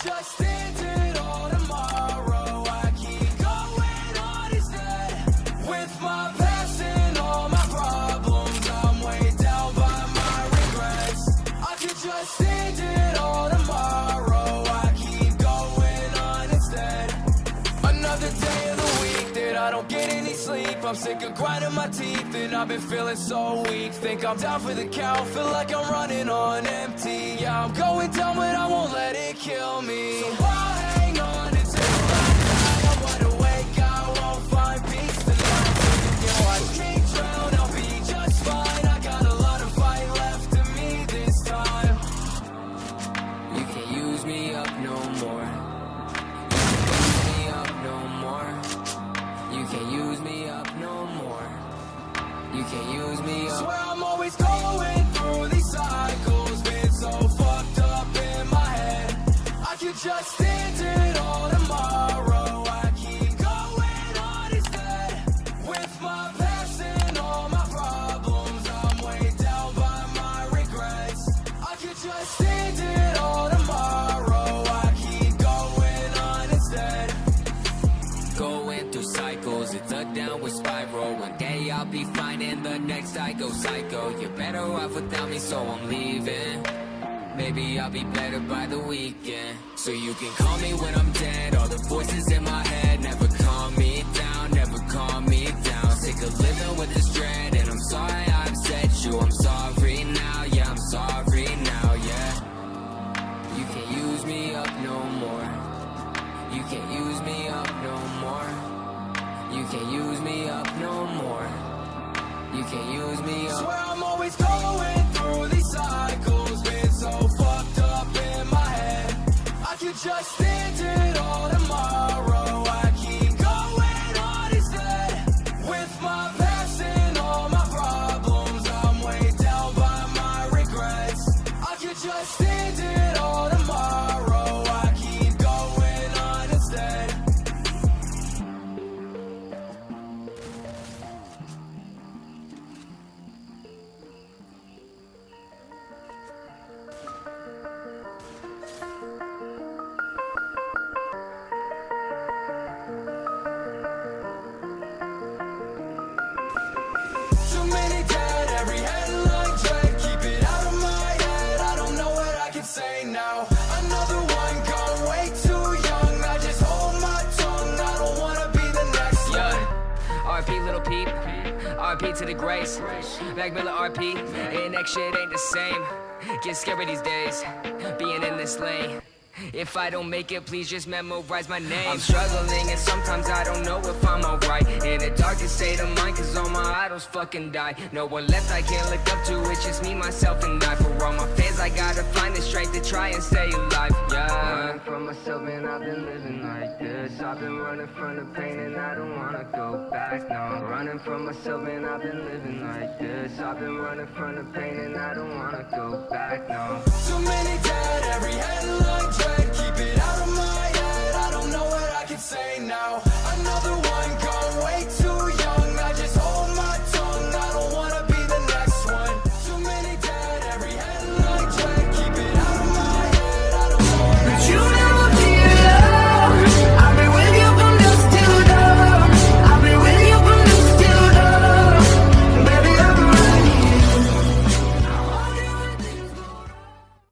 just stand it all tomorrow. I keep going on instead. With my past and all my problems, I'm weighed down by my regrets. I could just stand it all tomorrow. I keep going on instead. Another day of the week that I don't get any sleep. I'm sick of grinding my teeth and I've been feeling so weak. Think I'm down for the count, feel like I'm running on empty. Yeah, I'm going down but I won't let it kill me. So I'll hang on until I die. I'm wide awake, I won't find peace tonight. Yeah, watch me drown, I'll be just fine. I got a lot of fight left in me this time. You can't use me up no more. You can't use me up no more. You can't use me up. Swear I'm always going through these cycles. Been so fucked up in my head. I could just stand it all tomorrow. I keep going on instead. With my past and all my problems, I'm weighed down by my regrets. I could just stand it all tomorrow. I keep going on instead. Going through cycles, it's a downward spiral. One day I'll be fine and the next I go psycho. You're better off without me, so I'm leaving. Maybe I'll be better by the weekend. So you can call me when I'm dead. All the voices in my head never calm me down, never calm me down. Sick of living with this dread, and I'm sorry I upset you. I'm sorry now, yeah, I'm sorry now, yeah. You can't use me up no more. You can't use me up no more. You can't use me up no more. You can't use me up. Swear I'm always going through these cycles. Been so fucked up in my head. I could just stand it all tomorrow. I keep going on instead. With my past and all my problems, I'm weighed down by my regrets. I could just stand it all tomorrow. I keep going on instead. Too many dead, every headline dread. Keep it out of my head, I don't know what I can say now. Another one gone way too young. I just hold my tongue, I don't wanna be the next one. Yeah, RP Little Peep, RP to the Grace, Mac Miller RP, and next shit ain't the same. Get scary these days, being in this lane. If I don't make it, please just memorize my name. I'm struggling and sometimes I don't know if I'm alright. In a darkest state of mind, cause all my idols fucking died. No one left I can't look up to, it's just me, myself, and I. For all my fans, I gotta find the strength to try and stay alive, yeah. Running from myself and I've been living like this. I've been running from the pain and I don't wanna go back now. Running from myself and I've been living like this. I've been running from the pain and I don't wanna go back now. Too many dead, every headline dread.